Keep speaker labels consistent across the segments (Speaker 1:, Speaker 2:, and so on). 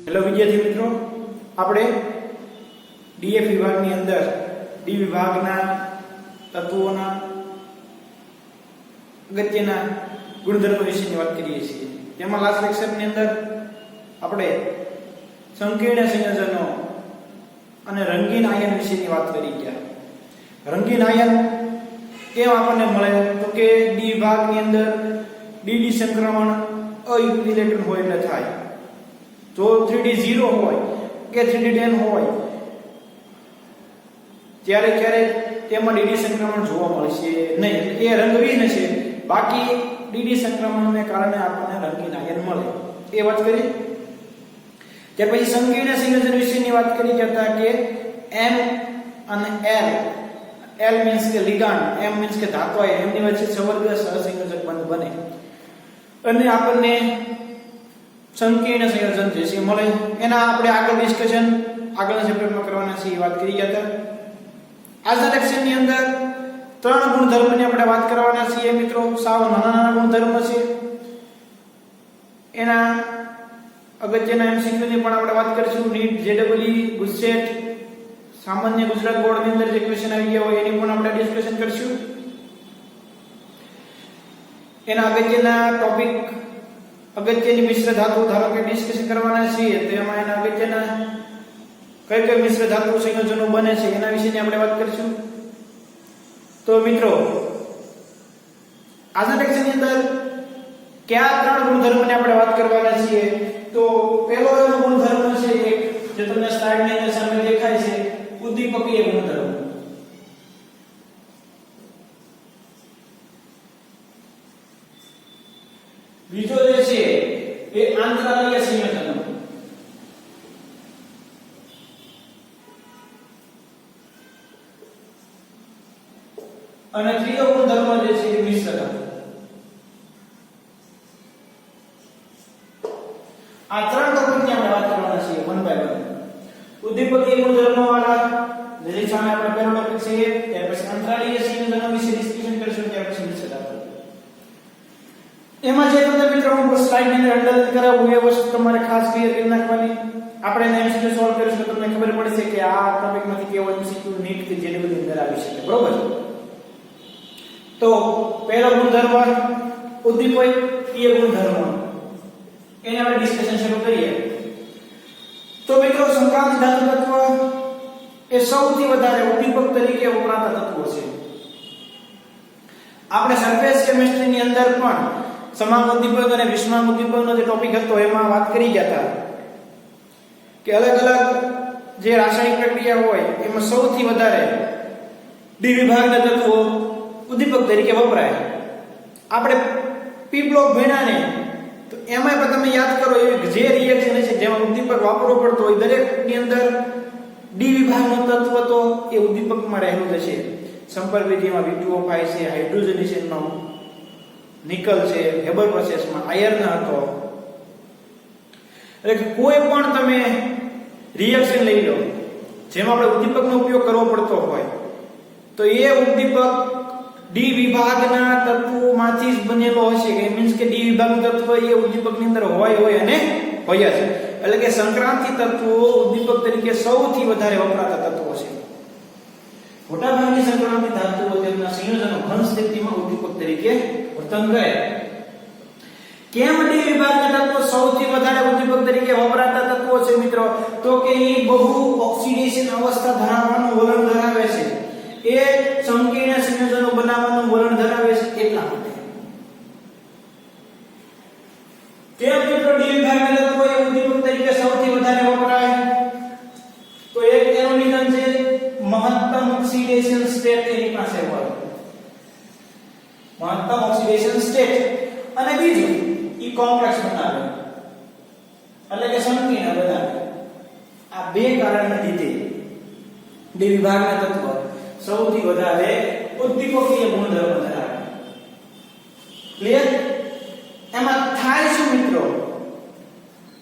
Speaker 1: Hello વિદ્યાર્થી મિત્રો, આપણે ડીએફ વિભાગની અંદર ડી વિભાગના તત્વોના અગત્યના ગુણધર્મો વિશેની વાત કરીએ છીએ. તેમાં લાસ્ટ લેક્ચરની અંદર આપણે સંકીર્ણ સંયોજનો અને રંગીન આયન વિશેની વાત કરી ગયા. રંગીન આયન કેમ આપણને મળે તો કે ડી વિભાગની અંદર ડીડી સંક્રમણ અયુક્તિલેટન હોય એટલે થાય. જો 3D 0 હોય કે 3D 10 હોય ત્યારે ક્યારેક તેમાં ડીડી સંક્રમણ જોવા મળશે નહીં, એ રંગવિહીન છે. બાકી ડીડી સંક્રમણને કારણે આપણને રંગીન આયન મળે, એ વાત કરી. ત્યાર પછી સંકીર્ણ સંયોજન વિશેની વાત કરી હતા કે M અને L મીન્સ કે લિગાન્ડ, M મીન્સ કે ધાતુ આયન, એમની વચ્ચે સવર્ગ સહસંયોજક બંધ બને અને આપણને સંકીર્ણ સંયોજન જે છે મળે. એના આપણે આગળ ડિસ્કશન આગળના ચેપ્ટરમાં કરવાના છે, એ વાત કરી ગયા હતા. આજના લેક્ચરની અંદર 3 ગુણધર્મની આપણે વાત કરવાના છીએ મિત્રો. સાવ નાના નાના ગુણધર્મ છે. એના અગત્યના એમસીક્યુ ની પણ આપણે વાત કરીશું. નીટ, જેડબલઈ, ગુજસેટ, સામાન્ય ગુજરાત બોર્ડની અંદર જે ક્વેશ્ચન આવી ગયા હોય એની પણ આપણે ડિસ્કશન કરીશું. એના અગત્યના ટોપિક, અગત્યની મિશ્ર ધાતુ ધારો કે ડિસ્કશન કરવાના છીએ, તો એમાં એના અગત્યના કઈ કઈ મિશ્ર ધાતુ સંયોજનો બને છે એના વિશેની આપણે વાત કરીશું. તો મિત્રો, આજના લેક્ચરની અંદર કયા 3 ગુણધર્મોની આપણે વાત કરવાના છીએ? તો પહેલો એવો ગુણધર્મ છે એક જે તમને સ્લાઇડની અંદર સામે દેખાય છે, ઉદ્દીપકીય ગુણધર્મ. બીજો જે છે એ આંતરાલીય સંયોજનો. અને ત્રીજો ગુણધર્મ જે છે એ મિશ્ર ધાતુ. આ 3 ટોપિકની આપણે વાત કરવાના છીએ વન બાય વન. ઉદ્દીપકીય ગુણધર્મો વાળા જે સામે આપણે પહેલો ટોપિક છે, ત્યાર પછી આંતરાલીય સંયોજનો વિશે ડિસ્કશન કરીશું, ત્યાર પછી મિશ્ર ધાતુ. એમાં જે તમને મિત્રો હું સ્લાઇડ ની અંદર અંડરલાઈન કરાવું એ વસ્તુ તમારે ખાસ ક્લિયર કરી નાખવાની. આપણે એને એમસીક્યુ સોલ્વ કરીશું તો તમને ખબર પડશે કે આ ટોપિકમાંથી કેવો એમસીક્યુ નીટ કે જેડબલઈ અંદર આવી શકે. બરોબર? તો પહેલો ગુણધર્મ ઉદ્દીપકીય ગુણધર્મ, એને આપણે ડિસ્કશન શરૂ કરીએ. તો મિત્રો, સંક્રાંતિ ધાતુ તત્વ એ સૌથી વધારે ઉદ્દીપક તરીકે વપરાતા તત્વો છે. આપણે સરફેસ કેમિસ્ટ્રી ની અંદર પણ સમાન ઉદ્દીપક અને વિષમાન ઉદ્દીપકનો જે ટોપિક હતો એમાં વાત કરી ગયા હતા કે અલગ અલગ જે રાસાયણિક પ્રક્રિયા હોય એમાં સૌથી વધારે ડી વિભાગના તત્વો ઉદ્દીપક તરીકે વપરાય. આપણે પી બ્લોક ભણ્યા ને, તો એમાં પણ તમે યાદ કરો એવી જે રિએક્શન છે જેમાં ઉદ્દીપક વાપરવો પડતો હોય દરેકની અંદર ડી વિભાગનો તત્વ તો એ ઉદ્દીપકમાં રહેલું જ છે. સંપર્ક વિધિમાં V2O5 છે, હાઇડ્રોજનેશનનો નિકલ છે, હેબર પ્રોસેસમાં આયર્ન હતો. એટલે કોઈ પણ તમે રિએક્શન લઈ લો જેમાં આપણે ઉદ્દીપકનો ઉપયોગ કરવો પડતો હોય તો એ ઉદ્દીપક ડી વિભાગના તત્વોમાંથી જ બનેલો હશે. કે મીન્સ કે ડી વિભાગનું તત્વ એ ઉદ્દીપકની અંદર હોય અને હોય જ. એટલે કે સંક્રાંતિ તત્વો ઉદ્દીપક તરીકે સૌથી વધારે વપરાતા તત્વો છે. મોટાભાગની સંક્રાંતિ ધાતુઓ તેમના સંયોજનો ઘન સ્થિતિમાં ઉદ્દીપક તરીકે વર્તન કરે. કેમ ડી વિભાગના તત્વો સૌથી વધારે ઉદ્દીપક તરીકે વપરાતા તત્વો છે મિત્રો? તો કે એ બહુ ઓક્સિડેશન અવસ્થા ધરાવવાનું વલણ ધરાવે છે, એ સંકીર્ણ સંયોજનો બનાવવાનું વલણ ધરાવે છે. એટલા માટે કેમ મિત્રો ડી વિભાગના તત્વો એ ઉદ્દીપક તરીકે સૌથી વધારે વપરાય? તો એક એનું નિદાન છે મહત્તમ ઓક્સિડેશન સ્ટેટ એની પાસે હોય, મહત્તમ ઓક્સિડેશન સ્ટેટ. અને બીજું ઈ કોમ્પ્લેક્સ બનાવે, એટલે કે સંકીર્ણ બનાવે. આ બે કારણને લીધે ડી વિભાગના તત્વ સૌથી વધારે ઉદ્દીપકીય ગુણધર્મ ધરાવે. ક્લિયર? એમાં થાય શું મિત્રો?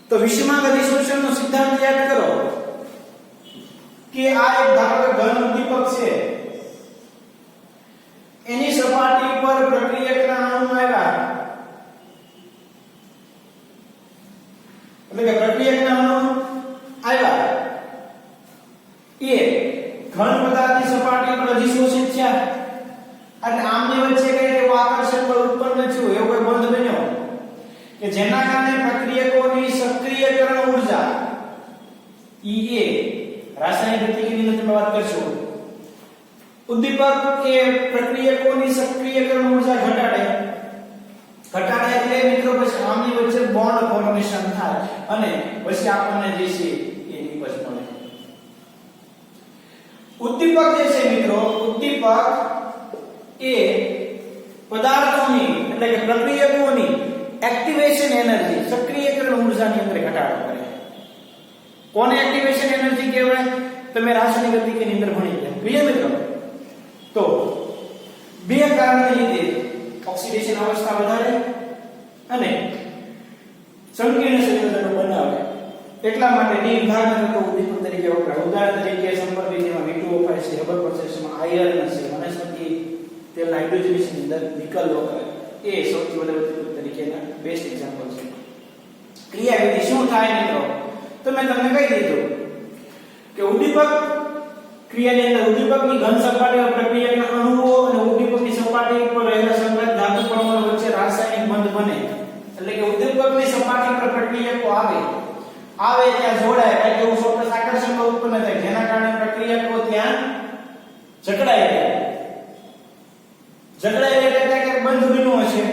Speaker 1: તો વિષમાંગ અધિશોષણનો સિદ્ધાંત યાદ કરો કે આ એક ધારો કે ઘન ઉદ્દીપક છે, એની સપાટી પર પ્રક્રિયકના અણુ આવ્યા એટલે કે પ્રક્રિયકના અણુ આવ્યા એ ઘન પદાર્થની સપાટી પર અધિશોષિત થયા અને આમની વચ્ચે કઈ એવો આકર્ષણ બળ ઉત્પન્ન થયું, એવો કોઈ બંધ બન્યો કે જેના કારણે પ્રક્રિયકોની સક્રિયકરણ ઊર્જા EA રાસાયણિક પ્રતિક્રિયાની તમે વાત કરશો. ઉદ્દીપક એ પ્રક્રિયકોની સક્રિયકરણ ઊર્જા ઘટાડે એટલે મિત્રો પછી આમની વચ્ચે બોન્ડ ફોર્મેશન થાય અને પછી આપણને જે છે એ નિપજ મળે. ઉદ્દીપક જે છે મિત્રો, ઉદ્દીપક એ પદાર્થોની એટલે કે પ્રક્રિયકોની એક્ટિવેશન એનર્જી સક્રિયકરણ ઊર્જાની અંદર ઘટાડો કરે. કોને એક્ટિવેશન એનર્જી કહેવાય? તમે રાસાયણિક પ્રતિક્રિયાની અંદર ભણી ગયા. ક્લિયર મિત્રો? તો બે કારણને લીધે ઓક્સિડેશન અવસ્થા વધારે અને સંકીર્ણ સંયોજનો બનાવે. એટલા માટે ડી વિભાગના તત્વો ઉદ્દીપક તરીકે વપરાય. ઉદાહરણ તરીકે સંપર્ક વિધિમાં V2O5 છે, રબર પ્રોસેસમાં આયર્ન છે, વનસ્પતિ તેલના હાઇડ્રોજનેશન ની અંદર નિકલ વપરાય. એ સૌથી વધારે ઉદ્દીપક તરીકેના બેસ્ટ એક્ઝામ્પલ છે. ક્રિયાવિધિ શું થાય મિત્રો? તો મેં તમને કહી દીધું કે ઉદ્દીપક ક્રિયાની અંદર ઉદ્દીપકની ઘન સપાટી પર પ્રક્રિયકના અણુઓ અને ઉદ્દીપકની સપાટી પર રહેલા સંકલિત ધાતુ પરમાણુ વચ્ચે રાસાયણિક બંધ બને. એટલે કે ઉદ્દીપકની સપાટી પર પ્રક્રિયકો આવે ત્યાં જોડાય એટલે એવું ચોક્કસ આકર્ષણ ઉત્પન્ન થાય જેના કારણે પ્રક્રિયકો ત્યાં જકડાય એટલે કે બંધ બન્યું હશે.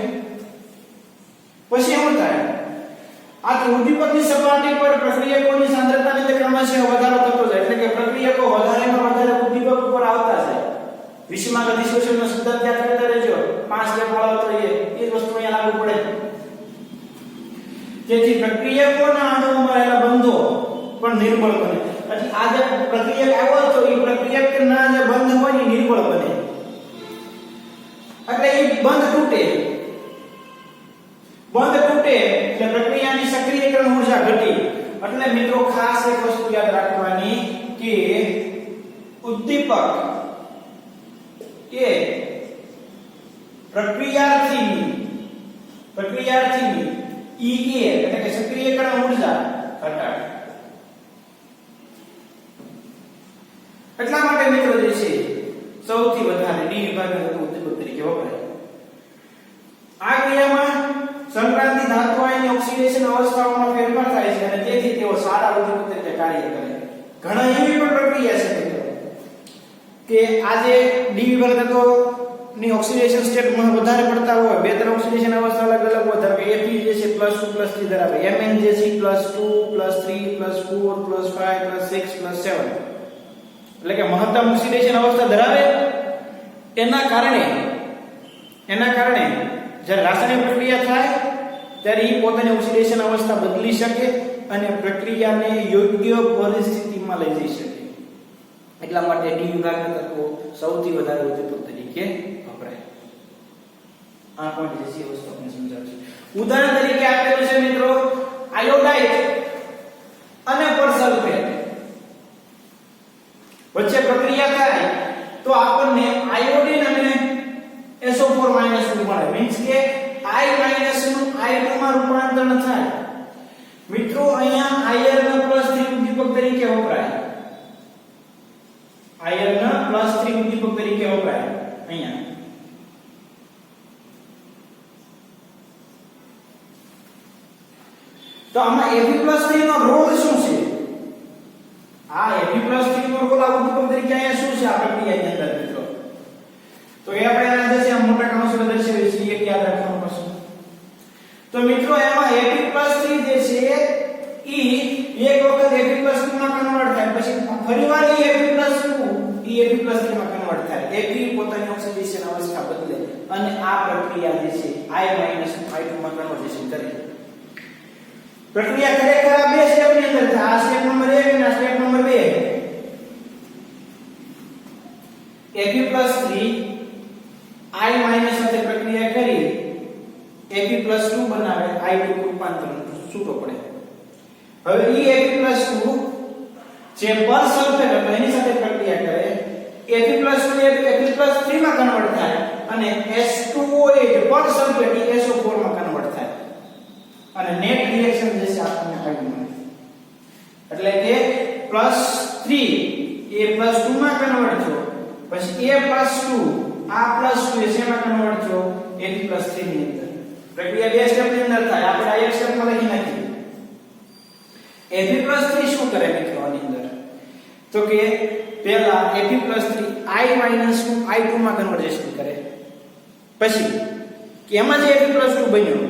Speaker 1: પછી શું થાય? આ ઉદ્દીપકની સપાટી પર પ્રક્રિયકોની સાંદ્રતાની અંદર ક્રમશઃ વધારો થતો જાય એટલે કે પ્રક્રિયકો વધારેમાં વધારે ઉદ્દીપક ઉપર આવતા જાય. વિષમા અધિશોષણનો સિદ્ધાંત યાદ કરતા રહેજો. 5 સ્ટેપ વાળો તો એ વસ્તુ અહીંયા લાગુ પડે. જેથી પ્રક્રિયકોના અણુઓમાં રહેલા બંધો પણ નિર્બળ બને. પછી આ જે પ્રક્રિયક આવ્યો તો એ પ્રક્રિયકના જે બંધ હોય એ નિર્બળ બને એટલે એ બંધ તૂટે એટલે પ્રક્રિયાની સક્રિયકરણ ઊર્જા ઘટી. એટલે મિત્રો ખાસ એક વસ્તુ યાદ રાખવાની કે ઉદ્દીપક એ પ્રક્રિયાર્થીની EA એટલે કે સક્રિયકરણ ઊર્જા ઘટાડે. એટલા માટે મિત્રો જે છે સૌથી વધારે ડી વિભાગના ઉદ્દીપક તરીકે વપરાય. આ ક્રિયામાં સંક્રાંતિ ધાતુ આયનની ઓક્સિડેશન અવસ્થાઓમાં ફેરફાર થાય છે અને તેથી તેઓ સારા ઉદ્દીપક તરીકે કાર્ય કરે. ઘણા એવી પણ પ્રક્રિયા છે મિત્રો કે આજે ડી વિભાગ તત્વોની ઓક્સિડેશન સ્ટેટમાં વધારે પડતા હોય, બે ત્રણ ઓક્સિડેશન અવસ્થા અલગ અલગ હોય. ધારો કે Fe જે છે +2+3 ધરાવે, Mn જે છે +2+3+4+5+6+7 એટલે કે મહત્તમ ઓક્સિડેશન અવસ્થા ધરાવે. એના કારણે જ્યારે રાસાયણિક પ્રક્રિયા થાય ત્યારે એ પોતાની ઓક્સિડેશન અવસ્થા બદલી શકે અને પ્રક્રિયાને યોગ્ય પરિસ્થિતિમાં લઈ જઈ શકે. એટલા માટે ડી વિભાગના તત્વો સૌથી વધારે ઉદ્દીપક તરીકે વપરાય. આ પોઈન્ટ જે છે વસ્તુ આપણે સમજાવશે. ઉદાહરણ તરીકે આપેલું છે મિત્રો આયોડાઇડ અને પરસલ્ફેટ વચ્ચે પ્રક્રિયા થાય તો આપણને આયોડીન અને SO4- મળે. મીન્સ કે I- નું I2 માં રૂપાંતરણ થાય. મિત્રો અહીંયા આયર્ન +3 ઉદ્દીપક તરીકે વપરાય. અહીંયા તો આમાં Fe+3 નો રોલ શું છે? આ Fe+3 નો રોલ આ ઉદ્દીપક તરીકે અહીંયા શું છે આ પ્રક્રિયાની અંદર મિત્રો? તો એ આપણે આ જે છે મોટા કામમાં દર્શાવીએ છીએ કે યાદ રાખવાનું પડશે. તો મિત્રો એમાં Fe+3 જે છે ઈ એક વખત Fe+2 માં કન્વર્ટ થાય પછી ફરીવાર ઈ Fe+2 માં કન્વર્ટ થાય. Fe પોતાની ઓક્સિડેશન અવસ્થા બદલે અને આ પ્રક્રિયા જે છે I- માં કન્વર્ઝેશન કરે. પ્રક્રિયા ખરેખર આ બે સ્ટેપ ની અંદર થાય. આ સ્ટેપ નંબર 1 અને આ સ્ટેપ નંબર 2. Fe+3 I- સાથે પ્રક્રિયા કરી Fe+2 બનાવે, I2 રૂપાંતરણ છૂટો પડે. હવે ઈ Fe+2 જે પરસલ્ફેટ હતો એની સાથે પ્રક્રિયા કરે, Fe+2 Fe+3 માં કન્વર્ટ થાય અને H2O8 પરસલ્ફેટ SO4 માં કન્વર્ટ થાય અને નેટ રિએક્શન જે છે આપણને આવી મળે. +3 એ +2 માં કન્વર્ટ થયો, પછી a +2 આ +2 એ શેમાં કન્વર્ટ થયો a+3 ની અંદર. પ્રક્રિયા બે સ્ટેપ ની અંદર થાય, આપણે આ એક સ્ટેપ માં લખી નાખીએ. ab+3 શું કરે મિત્રો આની અંદર? તો કે પહેલા ab+3 i-2 i2 માં કન્વર્ઝેશન કરે, પછી કે એમાં જે ab+2 બન્યો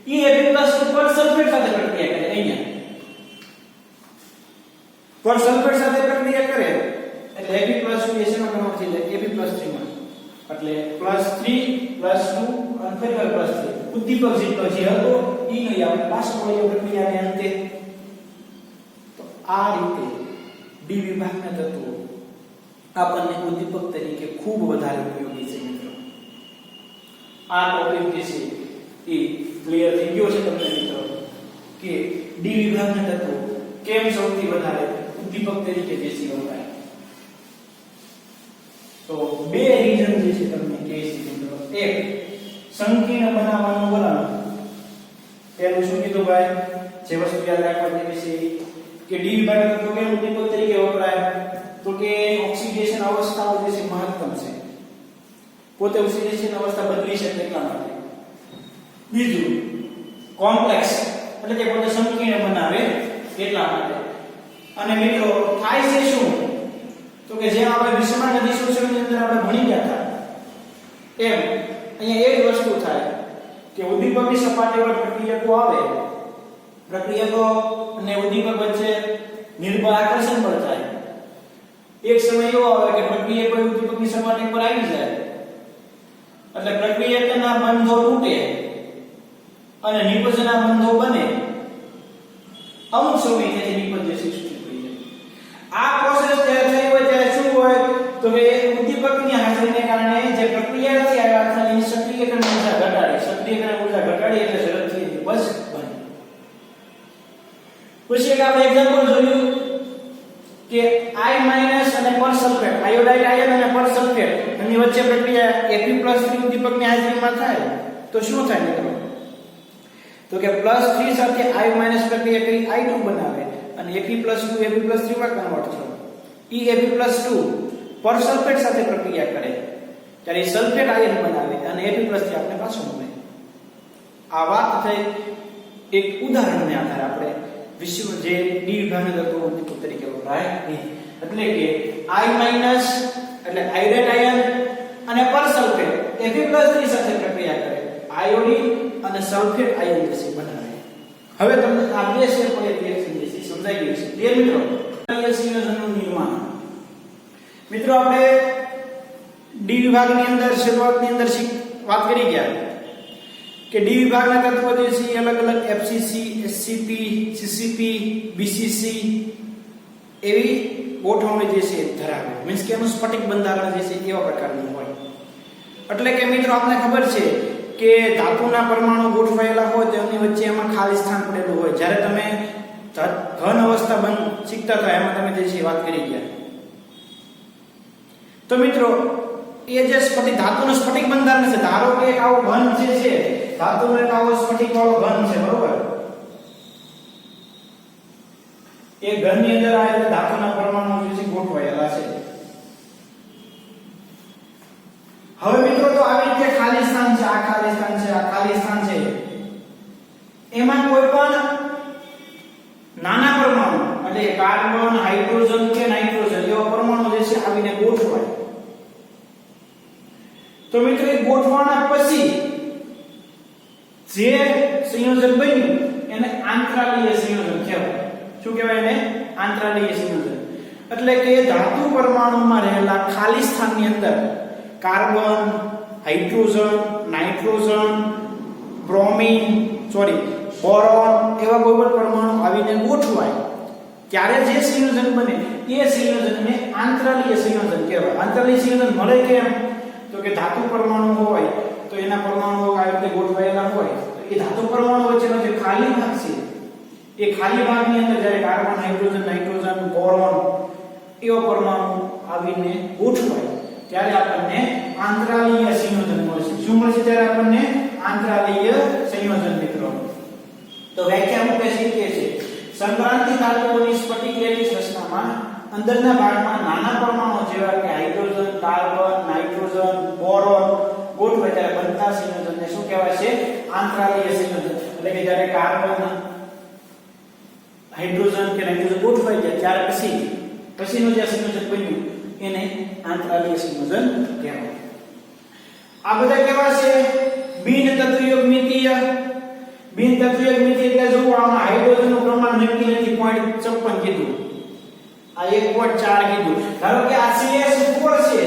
Speaker 1: ઈ ab+2 પર સલ્ફેટ સાથે પ્રક્રિયા કરે. અહીંયા પર સલ્ફેટ સાથે પ્રક્રિયા કરે એટલે ab+2 એ શેમાં કન્વર્ટ થઈ જાય ab+3 માં, એટલે +3 +2 અને ફરી +3 ઉદ્દીપક જેટલો જે હતો ઈ નો આપણે પાછો મળ્યો પ્રક્રિયાને અંતે. તો આ રીતે ડી વિભાગના તત્વો આપણને ઉદ્દીપક તરીકે ખૂબ વધારે ઉપયોગી છે મિત્રો. આ ટોપિક જે છે એ ક્લિયર થઈ ગયો છે તમને મિત્રો કે ડી વિભાગના તત્વો કેમ સૌથી વધારે ઉદ્દીપક તરીકે જે છે વપરાય. તો બે રીઝન જે છે તમને કહે છે મિત્રો. એક, સંકીર્ણ બનાવવાનું વલણ. પેલું શું કીધું ભાઈ, જે વસ્તુ યાદ રાખવા જેવી છે કે ડી વિભાગના તત્વો કેમ ઉદ્દીપક તરીકે વપરાય? તો કે ઓક્સિડેશન અવસ્થાઓ જે છે મહત્તમ છે, પોતે ઓક્સિડેશન અવસ્થા બદલી શકે એટલા માટે. બીજું, કોમ્પ્લેક્સ એટલે કે પોતે સંકીર્ણ બનાવે એટલા માટે. અને મિત્રો થાય છે શું? તો કે જેમ આપણે વિષમા નદી શોષણની અંદર આપણે ભણી ગયા હતા એમ અહીંયા એક વસ્તુ થાય કે ઉદ્દીપકની સપાટી પર પ્રક્રિયકો આવે, પ્રક્રિયકો અને ઉદ્દીપક વચ્ચે નિર્બળ આકર્ષણ બળ થાય. એક સમય એવો આવે કે પ્રક્રિયકો ઉદ્દીપકની સપાટી પર આવી જાય એટલે પ્રક્રિયકના બંધો તૂટે અને નિપજના બંધો બને. અમુક સમય તેથી નિપજ સૃષ્ટિ થઈ જાય. આ પ્રોસેસ જ્યારે થઈ હોય ત્યારે શું હોય તો કે ઉદ્દીપકની હાજરીને કારણે જે પ્રક્રિયાથી આવ્યા હતા એની સક્રિયકરણ ઉર્જા ઘટાડી, સક્રિયકરણ ઉર્જા ઘટાડી એટલે ઝડપથી નિપજ બને. પછી એક આપણે એક્ઝામ્પલ જોયું કે I- અને પરસલ્ફેટ, આયોડાઇડ આયન અને પરસલ્ફેટ એની વચ્ચે પ્રક્રિયા Ap+3 ઉદ્દીપકની હાજરીમાં થાય તો શું થાય મિત્રો? તો કે +3 સાથે I- પ્રક્રિયા કરી I2 બનાવે અને Ap+2 Ap+3 માં કન્વર્ટ થયો. ઈ Ap+2 પરસલ્ફેટ સાથે પ્રક્રિયા કરે ત્યારે સલ્ફેટ આયન બનાવે અને Ap+3 આપણે પાછું મળે. આ વાત થઈ એક ઉદાહરણને આધારે આપણે વિશ્વ જે ડી વિભાગના તત્વો ઉદ્દીપક તરીકે વપરાય એટલે કે I- એટલે આયોડાઇડ આયન અને પરસલ્ફેટ Ap+3 સાથે પ્રક્રિયા કરે, આયોડીન અને સલ્ફેટ આયન જે બનાવે. હવે તમને આ બે સ્ટેપ પર રિએક્શન જે છે સમજાઈ ગયું છે. ક્લિયર મિત્રો? સંયોજનનું નિર્માણ મિત્રો આપણે ડી વિભાગની અંદર શરૂઆતની અંદર વાત કરી ગયા કે ડી વિભાગના તત્વો જે છે અલગ અલગ FCC, SCP, CCP, BCC એવી ગોઠવણી જે છે ધરાવે. મીન્સ કે એનું સ્ફટિક બંધારણ જે છે એવા પ્રકારનું હોય. એટલે કે મિત્રો આપને ખબર છે કે ધાતુના પરમાણુ ગોઠવાયેલા હોય તેમની વચ્ચે એમાં ખાલી સ્થાન પડેલું હોય. જ્યારે તમે ઘન અવસ્થા બંધ શીખતા હતા એમાં તમે જે છે વાત કરી ગયા. તો મિત્રો એ જે સ્ફટિક ધાતુનું સ્ફટિક બંધારણ છે, ધારો કે એક આવો ઘન જે છે ધાતુનો એક આવો સ્ફટિક વાળો ઘન છે, બરોબર? એ ઘનની અંદર આવેલા ધાતુના પરમાણુ જે છે ગોઠવાયેલા છે. હવે મિત્રો તો આવી રીતે ખાલી સ્થાન છે, આ ખાલી સ્થાન છે, આ ખાલી સ્થાન છે, એમાં કોઈ પણ નાના પરમાણુ એટલે કાર્બન, હાઇડ્રોજન કે નાઇટ્રોજન એવા પરમાણુ જે છે આવીને ગોઠવાય. તો મિત્રો એ ગોઠવાના પછી જે સંયોજન બન્યું એને આંતરાલીય સંયોજન કહેવાય. શું કહેવાય એને? આંતરાલીય સંયોજન. એટલે કે ધાતુ પરમાણુમાં રહેલા ખાલી સ્થાનની અંદર કાર્બન, હાઇડ્રોજન, નાઇટ્રોજન, બોરોન એવા કોઈ પણ પરમાણુ આવીને ગોઠવાય ત્યારે જે સંયોજન બને એ સંયોજનને આંતરાલીય સંયોજન કહેવાય. આંતરાલીય સંયોજન મળે કેમ? તો કે ધાતુ પરમાણુ હોય તો એના પરમાણુઓ આવી રીતે ગોઠવાયેલા હોય તો એ ધાતુ પરમાણુ વચ્ચેનો જે ખાલી ભાગ છે એ ખાલી ભાગની અંદર જ્યારે કાર્બન, હાઇડ્રોજન, નાઇટ્રોજન, બોરોન એવા પરમાણુ આવીને ગોઠવાય ત્યારે આપણને આંતરાલીય સંયોજન મળશે. શું મળશે ત્યારે આપણને? આંતરાલીય સંયોજન મિત્રો. તો વ્યાખ્યા મૂકે છે કે છે સંક્રાંતિ ધાતુઓની સ્ફટિક લેટિસ રચનામાં અંદરના ભાગમાં નાના પરમાણુ જેવા કે હાઇડ્રોજન, કાર્બન, નાઇટ્રોજન, બોરોન ગોઠવાય ત્યારે બનતા સંયોજનને શું કહેવાય છે? આંતરાલીય સંયોજન. એટલે કે જ્યારે કાર્બન, હાઇડ્રોજન કે નાઇટ્રોજન ગોઠવાય જાય ત્યાર પછીનું જે સંયોજન બન્યું એને આંતરાલીય સંયોજન કહેવાય. આ બધા કેવા છે? બિન તત્વયુગ્મિતીય. બિન તત્વયુગ્મિતીય એટલે જો આમાં હાઇડ્રોજનનું પ્રમાણ નક્કી નથી, 0.56 કીધું, આ 1.4 કીધું. ધારો કે આ CH4 છે,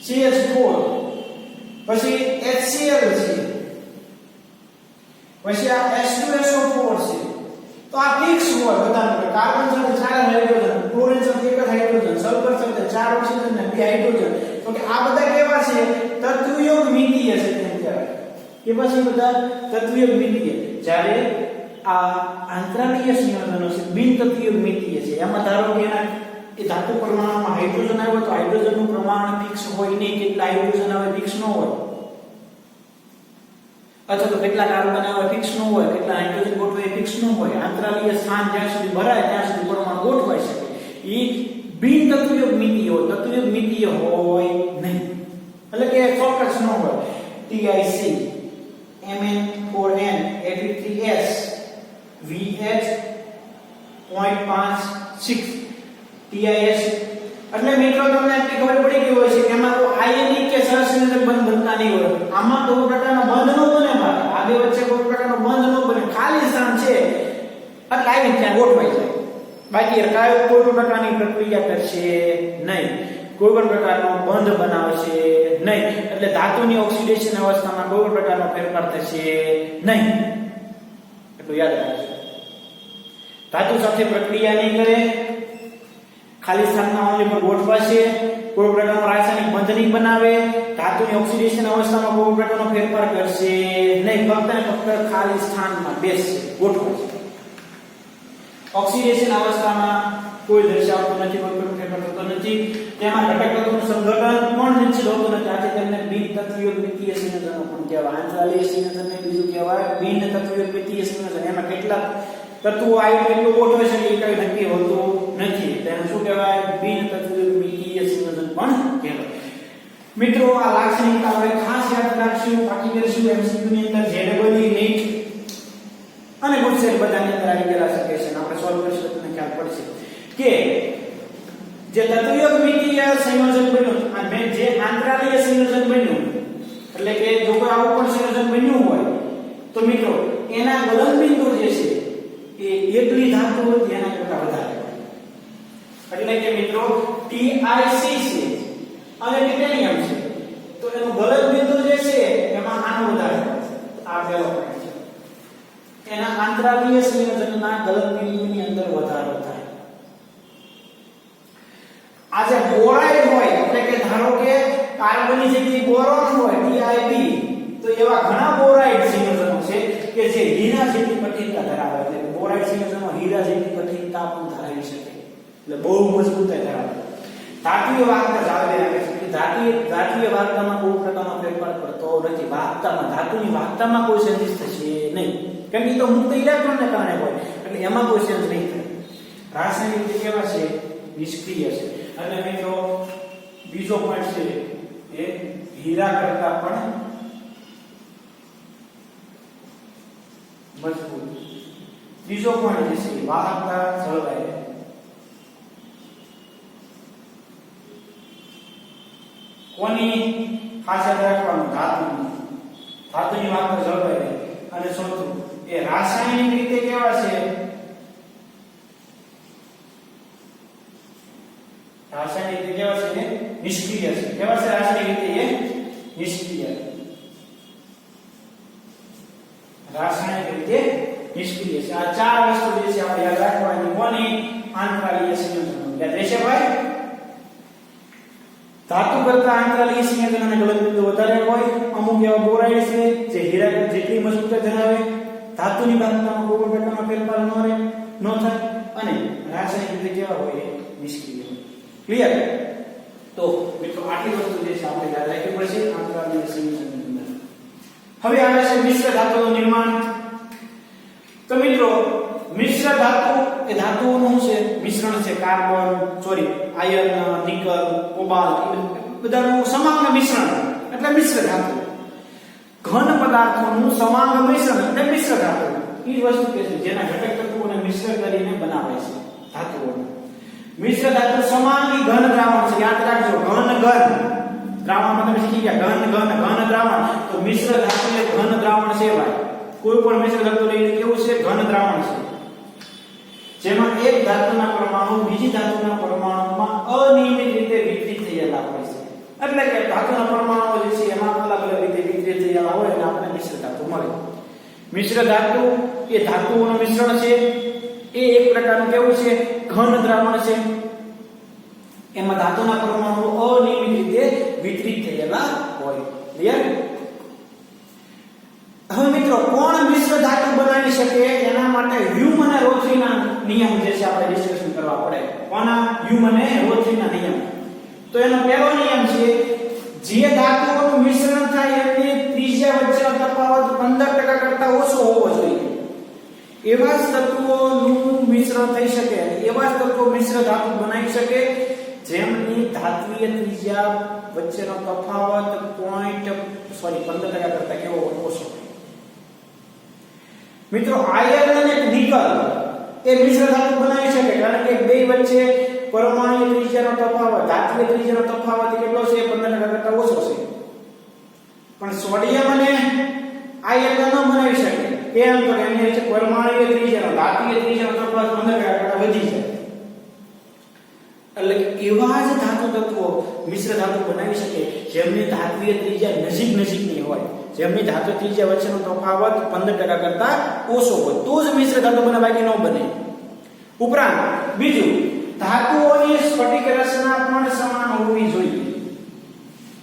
Speaker 1: CH4 પછી HCl છે, પછી આ H2SO4 છે. તો આ ફિક્સ હોય બધા. કાર્બન સાથે 4 હાઇડ્રોજન, ક્લોરીન સાથે 1 હાઇડ્રોજન, સલ્ફર સાથે 4 ઓક્સિજન અને 2 હાઇડ્રોજન. તો કે આ બધા કેવા છે? તત્વયુગ્મિતીય છે. તેમ કહેવાય કેવા છે બધા? તત્વયુગ્મિતીય. જ્યારે આ આંતરાલીય સંયોજનો છે બિન તત્વયુગ્મિતીય છે. એમાં ધારો કે એના એ ધાતુ પરમાણુમાં હાઇડ્રોજન આવે તો હાઇડ્રોજનનું પ્રમાણ ફિક્સ હોય નહીં, કેટલા હાઇડ્રોજન આવે ફિક્સ ન હોય, અથવા તો કેટલા કાર્બન આવે ફિક્સ ન હોય, કેટલા હાઇડ્રોજન ગોઠવાય ફિક્સ ન હોય. આંતરાલીય સ્થાન જ્યાં સુધી ભરાય ત્યાં સુધી પરમાણુ ગોઠવાઈ શકે. એ બિન તત્વયુગ્મિતીય હોય, તત્વયુગ્મિતીય હોય નહીં. એટલે કે ચોક્કસ ન હોય. TIC Mn4n Fe3S VH.56 TIS. એટલે મિત્રો તમને એટલી ખબર પડી ગઈ હોય છે કે એમાં કોઈ આયનિક કે સહસંયોજક બંધ બનતા નહીં હોય. આમાં તો કોઈ પ્રકારનો બંધ ન બને ભાઈ. આ બે વચ્ચે કોઈ પ્રકારનો બંધ ન બને, ખાલી સ્થાન છે એટલે આવીને ત્યાં ગોઠવાઈ જાય. બાકી કોઈ પણ પ્રકારની પ્રક્રિયા કરશે નહીં, કોઈ પણ પ્રકારનો બંધ બનાવશે નહીં. એટલે ધાતુની ઓક્સિડેશન અવસ્થામાં કોઈ પણ પ્રકારનો ફેરફાર થશે નહીં. એટલું યાદ રાખજો. ધાતુ સાથે પ્રક્રિયા નહીં કરે, ખાલી સ્થાનના ઓન્લી પર ગોઠવાશે, કોઈ પ્રકારનો રાસાયણિક બંધ નહીં બનાવે, ધાતુની ઓક્સિડેશન અવસ્થામાં કોઈ પ્રકારનો ફેરફાર કરશે નહીં. ફક્ત ને ફક્ત ખાલી સ્થાનમાં બેસશે, ગોઠવાશે. ઓક્સિડેશન અવસ્થામાં કોઈ દર્શાવતો નથી, કોઈ પણ ફેરફાર થતો નથી. તેમાં ઘટક તત્વોનું સંઘટન પણ નિશ્ચિત હોતું નથી. આથી તેમને બિન તત્વયુગ્મિતીય સંયોજનો પણ કહેવાય. આંતરાલીય સંયોજનને બીજું કહેવાય બિન તત્વયુગ્મિતીય સંયોજન. એમાં કેટલા તત્વો આવે કેટલું ગોઠવે છે એ કઈ નક્કી હોતું નથી. તેને શું કહેવાય? બિન તત્વયુગ્મિતીય સંયોજન પણ કહેવાય. મિત્રો આ લાક્ષણિકતા હવે ખાસ યાદ રાખશું, બાકી કરીશું MCQ ની અંદર JEE NEET અને ગુજસેટ બધાની અંદર આવી ગયેલા શકે છે. આપણે સોલ્વ કરીશું તમને ખ્યાલ પડશે કે જે તત્વયુગ્મિતીય સંયોજન બન્યું અને જે આંતરાલીય સંયોજન બન્યું, એટલે કે જો કોઈ આવું પણ સંયોજન બન્યું હોય તો મિત્રો એના ગલનબિંદુ જે છે એ એકલી ધાતુ હોય એના કરતા વધારે હોય. એટલે કે મિત્રો TIC છે અને ટિટેનિયમ છે તો એનું ગલનબિંદુ જે છે એમાં આનો વધારે હોય. આ પહેલો પોઈન્ટ છે. એના આંતરાલીય સંયોજનના ગલનબિંદુની અંદર વધારો થાય. આ જે બોરાઇડ હોય, એટલે કે ધારો કે કાર્બનની જગ્યાએ બોરોન હોય TiB, તો એવા ઘણા બોરાઇડ સંયોજનો છે કે જે હીરા જેટલી કઠિનતા ધરાવે. એટલે બોરાઇડ સંયોજનો હીરા જેટલી કઠિનતા પણ ધરાવી શકે, એટલે બહુ મજબૂતાઈ ધરાવે. ધાતુય વાહકતા જાળવી રાખે છે. ધાતુય વાહકતામાં કોઈ પ્રકારનો ફેરફાર કરતો નથી. વાહકતામાં, ધાતુની વાહકતામાં કોઈ ચેન્જીસ થશે નહીં, કેમ કે તો મુક્ત ઇલેક્ટ્રોનને કારણે હોય એટલે એમાં કોઈ ચેન્જ નહીં થાય. રાસાયણિક રીતે કેવા છે? નિષ્ક્રિય છે. અને મિત્રો બીજો પોઈન્ટ છે એ હીરા કરતા પણ મજબૂત. બીજો પોઈન્ટ જે છે વાહકતા જળવાય રહે. કોની ખાસ યાદ રાખવાનું? ધાતુની વાહકતા જળવાય રહે. અને ચોથું એ રાસાયણિક રીતે કેવા છે? રાસાયણિક રીતે કેવા છે? નિષ્ક્રિય છે. કેવા છે રાસાયણિક રીતે? એ નિષ્ક્રિય. રાસાયણિક રીતે નિષ્ક્રિય છે. આ ચાર વસ્તુ જે છે આપણે યાદ રાખવાની. કોની? આંતરાલીય સંયોજનો. યાદ રહેશે ભાઈ? ધાતુ કરતા આંતરાલીય સંયોજનોના ગલનબિંદુ વધારે હોય. અમુક એવા બોરાઇડ છે જે હીરા જેટલી મજબૂતાઈ ધરાવે, ધાતુની વાહકતામાં કોઈ પ્રકારનો ફેરફાર ન થાય અને રાસાયણિક રીતે કેવા હોય? નિષ્ક્રિય હોય. ક્લિયર? તો મિત્રો આટલી વસ્તુ જે છે આપણે યાદ રાખવી પડશે આંતરાલીય સંયોજનની અંદર. હવે આવે છે મિશ્ર ધાતુનું નિર્માણ. તો મિત્રો મિશ્ર ધાતુ એ ધાતુઓનું શું છે મિશ્રણ છે આયર્ન નિકલ કોબાલ્ટ એ બધાનું સમાંગ મિશ્રણ એટલે મિશ્ર ધાતુ ઘન પદાર્થોનું સમાંગ મિશ્રણ એટલે મિશ્ર ધાતુ એ વસ્તુ કે છે જેના ઘટક તત્વોને મિશ્ર કરીને બનાવે છે ધાતુઓને મિશ્ર ધાતુ સમાંગી ઘન દ્રાવણ છે યાદ રાખજો ઘન દ્રાવણમાં તમે શીખી ગયા ઘન દ્રાવણ તો મિશ્ર ધાતુ એ ઘન દ્રાવણ છે ભાઈ કોઈ પણ મિશ્ર ધાતુ લઈને કેવું છે ઘન દ્રાવણ છે જેમાં એક ધાતુના પરમાણુ બીજી ધાતુના પરમાણુમાં અનિયમિત રીતે વિતરિત થયેલા હોય છે એટલે કે ધાતુના પરમાણુઓ જે છે એમાં અલગ અલગ રીતે વિતરિત થયેલા હોય એટલે આપણે મિશ્ર ધાતુ મળે મિશ્ર ધાતુ એ ધાતુઓનું મિશ્રણ છે એ એક પ્રકારનું કેવું છે ઘન દ્રાવણ છે એમાં ધાતુના પરમાણુઓ અનિયમિત રીતે વિતરિત થયેલા હોય ક્લિયર હવે મિત્રો કોણ મિશ્ર ધાતુ બનાવી શકે એના માટે હ્યુમ અને રોથરીના નિયમ જે છે આપણે ડિસ્કશન કરવા પડે કોના હ્યુમ અને રોથરીના નિયમ તો એનો પહેલો નિયમ છે જે ધાતુઓનું મિશ્રણ થાય એની ત્રિજ્યા વચ્ચેનો તફાવત 15% કરતા ઓછો હોવો જોઈએ એવા જ તત્વોનું મિશ્રણ થઈ શકે એવા જ તત્વો મિશ્ર ધાતુ બનાવી શકે જેમની ધાત્વિય ત્રિજ્યા વચ્ચેનો તફાવત 15% કરતા કેવો ઓછો મિત્રો આયર્ન અને નિકલ એ મિશ્ર ધાતુ બનાવી શકે કારણ કે બે વચ્ચે પરમાણુ ત્રિજ્યાનો તફાવત ધાત્વિય ત્રિજ્યાનો તફાવત કેટલો છે 15% કરતા ઓછો છે પણ સોડિયમ અને આયર્ન ન બનાવી શકે કેમ તો એની વચ્ચે પરમાણુ ત્રિજ્યાનો ધાત્વિય ત્રિજ્યાનો તફાવત 15% કરતા વધી જાય એટલે એવા જ ધાતુ તત્વો મિશ્ર ધાતુ બનાવી શકે જેમની ધાત્વિય ત્રિજ્યા નજીકની હોય જેમની ધાતુ ત્રિજ્યા વચ્ચેનો તફાવત 15% કરતા ઓછો હોય તો જ મિશ્ર ધાતુ બને બાકી ન બને ઉપરાંત બીજું ધાતુઓની સ્ફટિક રચના પણ સમાન હોવી જોઈએ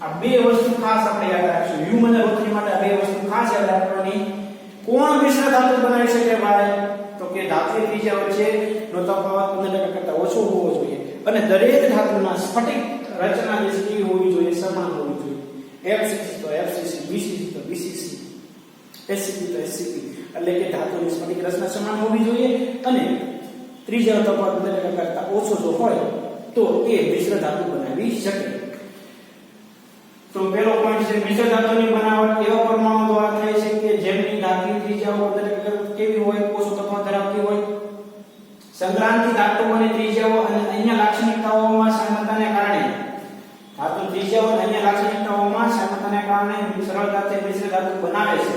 Speaker 1: આ બે વસ્તુ ખાસ આપણે યાદ રાખશું હ્યુમ અને રોથરી માટે આ બે વસ્તુ ખાસ યાદ રાખવાની કોણ મિશ્ર ધાતુ બનાવી શકે ભાઈ તો કે ધાત્વિય ત્રિજ્યા વચ્ચેનો તફાવત 15% કરતા ઓછો હોવો જોઈએ અને દરેક ધાતુના સ્ફટિક રચના જે કેવી હોવી જોઈએ સમાન હોવી જોઈએ FCC તો FCC BCC તો BCC SCP તો SCP એટલે કે ધાતુની સ્ફટિક રચના સમાન હોવી જોઈએ અને ત્રિજ્યાનો તફાવત 15% કરતા ઓછો જો હોય તો એ મિશ્ર ધાતુ બનાવી શકે તો પહેલો પોઈન્ટ છે મિશ્ર ધાતુની બનાવટ એવા પરમાણુ દ્વારા થાય છે કે જેમની ધાત્વિય ત્રિજ્યાઓ 15% કેવી હોય ઓછો તફાવત ધરાવતી હોય સંક્રાંતિ ધાતુઓની ત્રિજ્યાઓ અને અન્ય લાક્ષણિકતાઓમાં સમાનતાને કારણે ધાતુ ત્રિજ્યાઓ અને અન્ય લાક્ષણિકતાઓમાં સમાનતાને કારણે સરળતાથી મિશ્ર ધાતુ બનાવે છે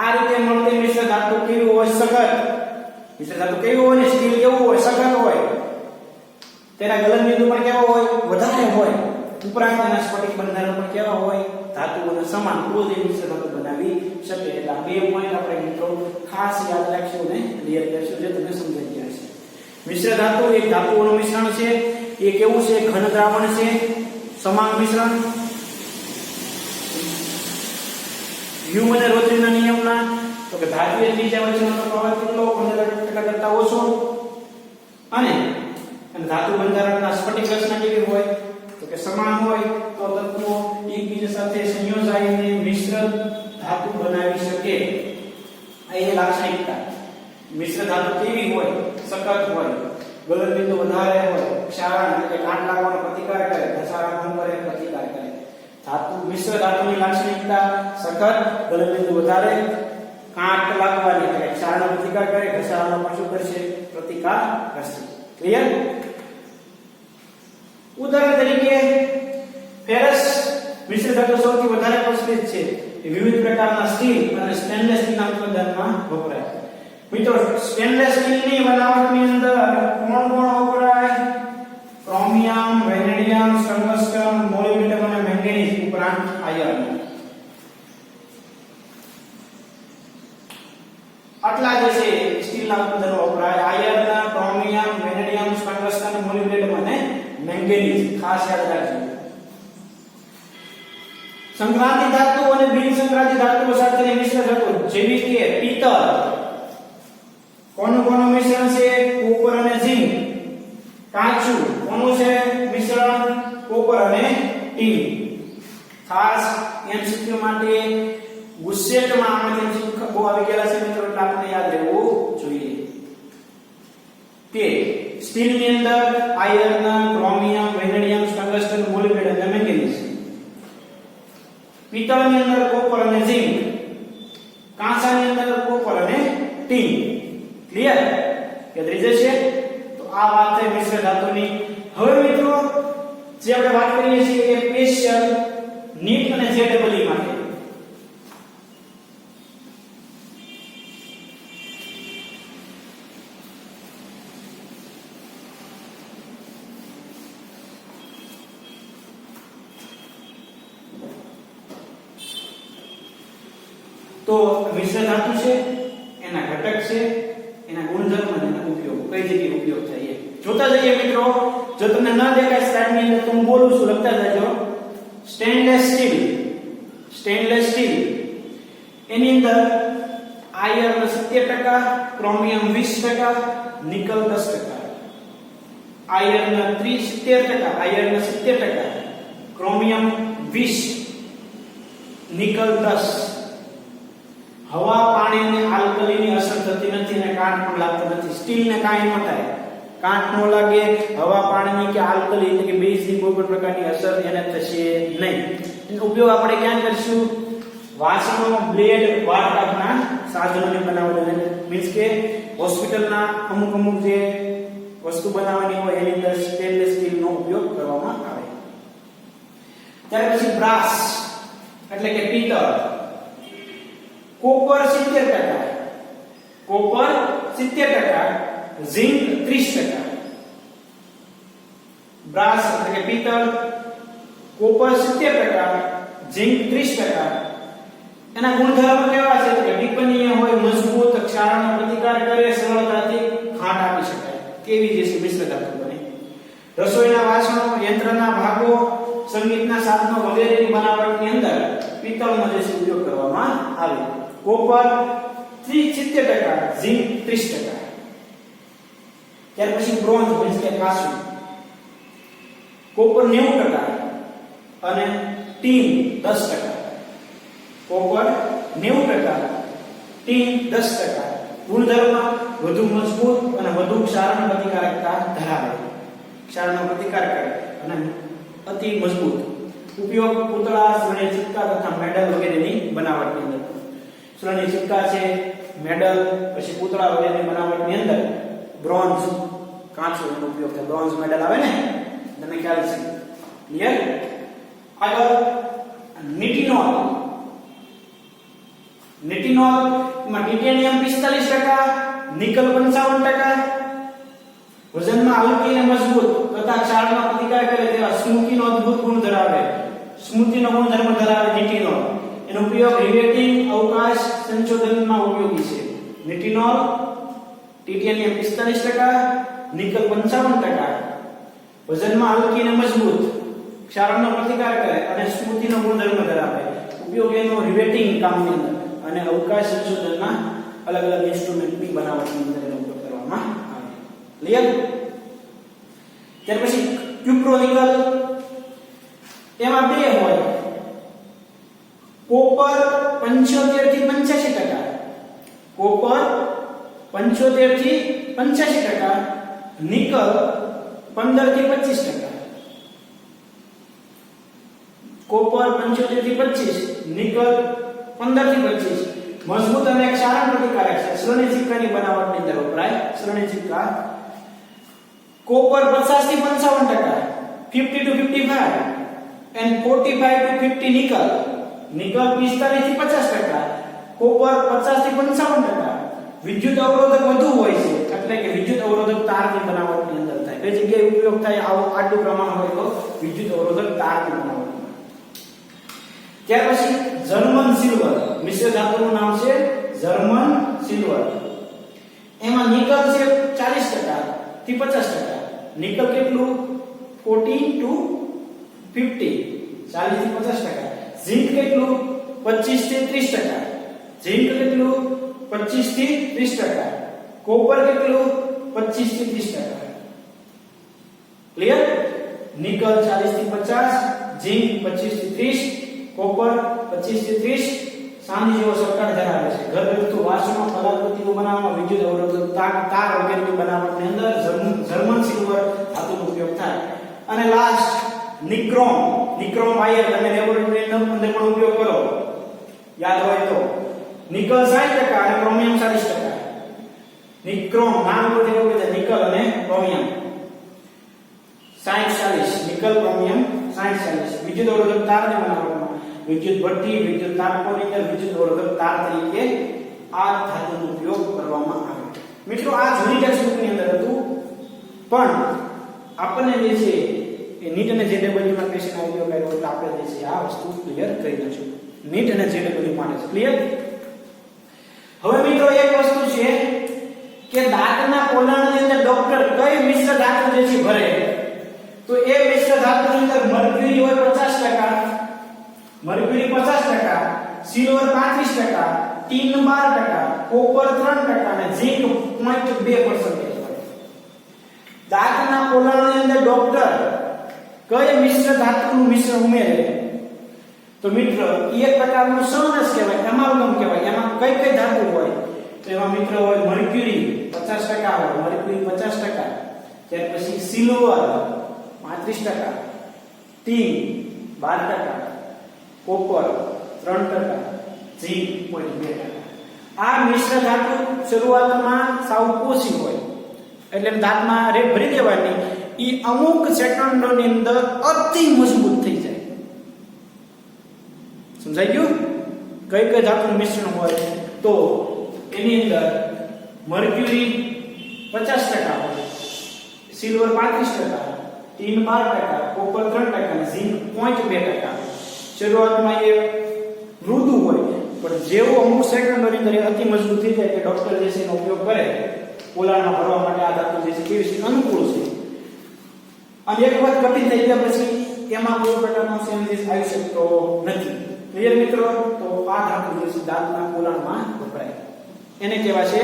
Speaker 1: આ રીતે મળતી મિશ્ર ધાતુ કેવી હોય સખત મિશ્ર ધાતુ કેવી હોય ને સ્ટીલ કેવું હોય સખત હોય તેના ગલનબિંદુ પણ કેવો હોય વધારે હોય ઉપરાંત તેના સ્ફટિક બંધારણ પણ કેવા હોય ધાતુઓને સમાન તો જ મિશ્ર ધાતુ બનાવી શકે એટલે આ બે પોઈન્ટ આપણે મિત્રો ખાસ યાદ રાખશો અને ક્લિયર કરશો જે તમને સમજાઈ ગયા છે મિશ્ર ધાતુ એક ધાતુઓનું મિશ્રણ છે એ કેવું છે ઘન દ્રાવણ છે સમાંગ મિશ્રણ હ્યુમ અને રોથરીના નિયમના તો કે ધાત્વિય ત્રિજ્યા વચ્ચેનો તફાવત કેટલો 15% કરતા ઓછો અને ધાતુ બંધારણના સ્ફટિક રચના કેવી હોય તો કે સમાન હોય તો તત્વો એકબીજા સાથે સંયોજાઈને મિશ્ર ધાતુ બનાવી શકે આ એ લાક્ષણિકતા મિશ્ર ધાતુ કેવી હોય સખત હોય ગલનબિંદુ વધારે હોય ક્ષારણ એટલે કાટ લાગવાનો પ્રતિકાર કરે ઘસારા કરે પ્રતિકાર કરે ધાતુ મિશ્ર ધાતુની લાક્ષણિકતા સખત ગલનબિંદુ વધારે કાટ લાગવાની એટલે ક્ષારણનો પ્રતિકાર કરે ઘસારાનો પણ શું કરશે પ્રતિકાર કરશે ક્લિયર ઉદાહરણ તરીકે ફેરસ મિશ્ર ધાતુ સૌથી વધારે પ્રચલિત છે વિવિધ પ્રકારના સ્ટીલ અને સ્ટેનલેસ સ્ટીલના ઉત્પાદનમાં વપરાય મિત્રો સ્ટેનલેસ સ્ટીલની બનાવટની અંદર કોણ વપરાય ક્રોમિયમ વેનેડિયમ ટંગસ્ટન મોલિબ્ડેનમ અને મેંગેનીઝ ઉપરાંત આયર્ન આટલા જે છે સ્ટીલના ઉત્પાદનો વપરાય iron chromium vanadium tungsten molybdenum અને મેંગેનીઝ ખાસ યાદ રાખજો સંક્રાંતિ ધાતુ અને બિન સંક્રાંતિ ધાતુઓ સાથેની મિશ્ર ધાતુ જેવી કે પિત્તળ કોનું મિશ્રણ છે કોપર અને ઝિંક કાચું કોનું છે મિશ્રણ કોપર અને ટીન ખાસ એમસીક્યુ માટે ગુસ્સેટમાં આમાંથી બહુ આવી ગયેલા છે મિત્રો એટલે આપણે યાદ રહેવું સ્ટીલ ની અંદર iron, chromium, vanadium, tungsten, molybdenum અને મેંગેનીઝ. પિત્તળ ની અંદર કોપર અને ઝિંક. કાંસા ની અંદર કોપર અને ટીન. ક્લિયર? યાદ રહી જશે. તો આ વાત છે મિશ્ર ધાતુની. હવે મિત્રો જે આપણે વાત કરીએ છીએ એ સ્પેશિયલ નીટ અને જેડબલઈ માટે. તો મિશ્ર ધાતુ છે, એના ઘટક છે, એના ગુણધર્મ અને એના ઉપયોગ, કઈ જગ્યાએ ઉપયોગ થાય એ જોતા જઈએ મિત્રો. જો તમને ન દેખાય સ્લાઇડ ની અંદર તો હું બોલું છું, લખતા જજો. Stainless steel. સ્ટેનલેસ સ્ટીલ એની અંદર iron 70%, chromium 20%, nickel 10%. Iron 70%, iron 70%, chromium 20%, nickel 10%. હવા, પાણી અને આલ્કલીની અસર થતી નથી અને કાટ પણ લાગતો નથી. સ્ટીલ ને કાંઈ ન થાય, કાટ ન લાગે, હવા, પાણીની કે આલ્કલી એટલે કે બેઝની કોઈ પણ પ્રકારની અસર એને થશે નહીં. એનો ઉપયોગ આપણે ક્યાં કરીશું? વાસણો, બ્લેડ, વાટકાના સાધનોની બનાવવા, મીન્સ કે હોસ્પિટલના અમુક જે વસ્તુ બનાવવાની હોય એની અંદર સ્ટેનલેસ સ્ટીલનો ઉપયોગ કરવામાં આવે. ત્યાર પછી બ્રાસ એટલે કે પિત્તળ. Copper 70%, copper 70%, zinc 30%. બ્રાસ એટલે કે પિત્તળ, કોપર 70%, ઝિંક 30%. એના ગુણધર્મો કેવા છે કે ટીપણીય હોય, મજબૂત, ક્ષારનો પ્રતિકાર કરે, સરળતાથી ખાંડ આપી શકાય. કેવી જે મિશ્ર ધાતુ બને. રસોઈના વાસણો, યંત્રના ભાગો, સંગીતના સાધનો વગેરેની બનાવટની અંદર પિત્તળનો જે ઉપયોગ કરવામાં આવે. Copper 70%, zinc 30%. ત્યાર પછી બ્રોન્ઝ મીન્સ કે કાંસુ. કોપર 90% અને ટીન 10%. Copper 90%, tin 10%. ગુણધર્મ વધુ મજબૂત અને વધુ ક્ષારણ પ્રતિકારકતા ધરાવે. ક્ષારનો પ્રતિકાર કરે અને અતિ મજબૂત. ઉપયોગ પૂતળા, સોનાની સિક્કા તથા મેડલ વગેરેની બનાવટની અંદર. સોનાની સિક્કા છે, મેડલ, પછી પૂતળા વગેરેની બનાવટની અંદર બ્રોન્ઝ, કાંચોનો ઉપયોગ થાય. બ્રોન્ઝ મેડલ આવે ને, તમને ખ્યાલ છે. ક્લિયર? આગળ નિટિનોલ. નિટિનોલ માં ટાઇટેનિયમ 45%, નિકલ 55%. વજનમાં હલકી અને મજબૂત તથા ક્ષારનો પ્રતિકાર કરે તેવા સ્મૃતિનો અદ્ભુત ગુણ ધરાવે. સ્મૃતિનો ગુણધર્મ ધરાવે નિટિનોલ. એનો ઉપયોગ રિવેટિંગ, અવકાશ સંશોધનમાં ઉપયોગી છે. નિટિનોલ ટાઇટેનિયમ 45%, નિકલ 55%. વજનમાં હલકી અને મજબૂત, ક્ષારનો પ્રતિકાર કરે અને સ્મૃતિનો ગુણધર્મ ધરાવે. ઉપયોગ એનો રિવેટિંગ કામની અંદર અને અવકાશ સંશોધનના અલગ અલગ ઇન્સ્ટ્રુમેન્ટની બનાવટની અંદર એનો ઉપયોગ કરવામાં આવે. ક્લિયર? ત્યાર પછી ક્યુપ્રોનિકલ. એમાં બે હોય. કોપર 75 થી 85%, કોપર 75 થી 85%, નિકલ 15 થી 25%. કોપર 75 થી 25, નિકલ 15 થી 25. મજબૂત અને ક્ષારણ પ્રતિકારક છે. સોનાની સિક્કાની બનાવટની અંદર વપરાય. સોનાની સિક્કા કોપર 50 થી 55%, 50 to 55 and 45 to 50 nickel. Nickel 45 થી 50%, કોપર 50 થી 55%. વિદ્યુત અવરોધક વધુ હોય છે, એટલે કે વિદ્યુત અવરોધક તારની બનાવટની અંદર થાય. બે જગ્યાએ ઉપયોગ થાય. આવું આટલું પ્રમાણ હોય તો વિદ્યુત અવરોધક તારની બનાવટ. ત્યાર પછી જર્મન સિલ્વર. મિશ્ર ધાતુનું નામ છે જર્મન સિલ્વર. એમાં નિકલ છે 40% થી 50%. નિકલ કેટલું? 40 to 50, 40 થી 50%. ઝિંક કેટલું? 25 થી 30%. ઝિંક કેટલું? 25 થી 30%. કોપર કેટલું? 25 થી 30%. ક્લિયર? નિકલ 40 થી 50, ઝિંક 25 થી 30, કોપર 25 થી 30. સાંધી જેવો સટકાર ધરાવે છે. ઘરગથ્થુ વાસણો, કલાકૃતિઓ વસ્તુઓ બનાવવામાં, વિદ્યુત અવરોધક તાર વગેરેની બનાવટની અંદર જર્મન સિલ્વર ધાતુનો ઉપયોગ થાય. અને લાસ્ટ નિક્રોમ વાયર તમે લેબોરેટરીની અંદર પણ ઉપયોગ કરો, યાદ હોય તો. નિકલ 60% અને ક્રોમિયમ 40%. નિક્રોમ નામ પરથી એવું છે, નિકલ અને ક્રોમિયમ 60-40, નિકલ ક્રોમિયમ 60-40. વિદ્યુત અવરોધક તારને બનાવવામાં, વિદ્યુત ભઠ્ઠી, વિદ્યુત તાપકોની અંદર વિદ્યુત અવરોધક તાર તરીકે આ ધાતુનો ઉપયોગ કરવામાં આવે. મિત્રો આ જૂની ટેક્સ્ટબુકની અંદર હતું, પણ આપણને જે છે એ નીટ અને જેડબલ્યુ માં ક્વેશ્ચન આવ્યો કર્યો એટલે આપણે જે છે આ વસ્તુ ક્લિયર કરી દઈશું. નીટ અને જેડબલ્યુ માટે ક્લિયર. હવે મિત્રો એક વસ્તુ છે કે દાંતના પોલાણની અંદર ડોક્ટર કઈ મિશ્ર ધાતુ જે છે ભરે, તો એ મિશ્ર ધાતુની અંદર મર્ક્યુરી હોય 50%, મર્ક્યુરી 50%, સિલ્વર 35%, ટીન 12%, કોપર 3% અને ઝિંક 0.2% હોય. દાંતના પોલાણની અંદર ડોક્ટર કઈ મિશ્ર ધાતુનું મિશ્રણ ઉમેરે, તો મિત્ર એક પ્રકારનું સંરસ કહેવાય, એમાલ્ગમ કહેવાય. એમાં કઈ કઈ ધાતુ હોય, તો એમાં મિત્ર હોય મર્ક્યુરી 50% હોય, મર્ક્યુરી 50%, ત્યાર પછી સિલ્વર 35%, ટીન 12%, કોપર 3%, ઝિંક 0.2%. આ મિશ્ર ધાતુ શરૂઆતમાં સાવ ઓછી હોય એટલે દાંતમાં રેત ભરી દેવાની, ઈ અમુક સેકન્ડોની અંદર અતિ મજબૂત થઈ જાય. સમજાઈ ગયું? કઈ કઈ ધાતુનું મિશ્રણ હોય, તો એની અંદર મર્ક્યુરી 50% હોય, સિલ્વર 35%, ટીન 12%, કોપર 3% અને ઝિંક 0.2%. શરૂઆતમાં એ મૃદુ હોય, પણ જેવો અમુક સેકન્ડોની અંદર અતિ મજબૂત થઈ જાય કે ડોક્ટર જે છે એનો ઉપયોગ કરે પોલાણમાં ભરવા માટે આ ધાતુ જે છે કેવી છે અનુકૂળ છે. અને એક વાત કઠિન થઈ ગયા પછી એમાં કોઈ પ્રકારનો ચેન્જીસ આવી શકતો નથી. ક્લિયર મિત્રો? તો આ ધાતુ જે છે દાંતના પોલાણમાં વપરાય, એને કહેવાય છે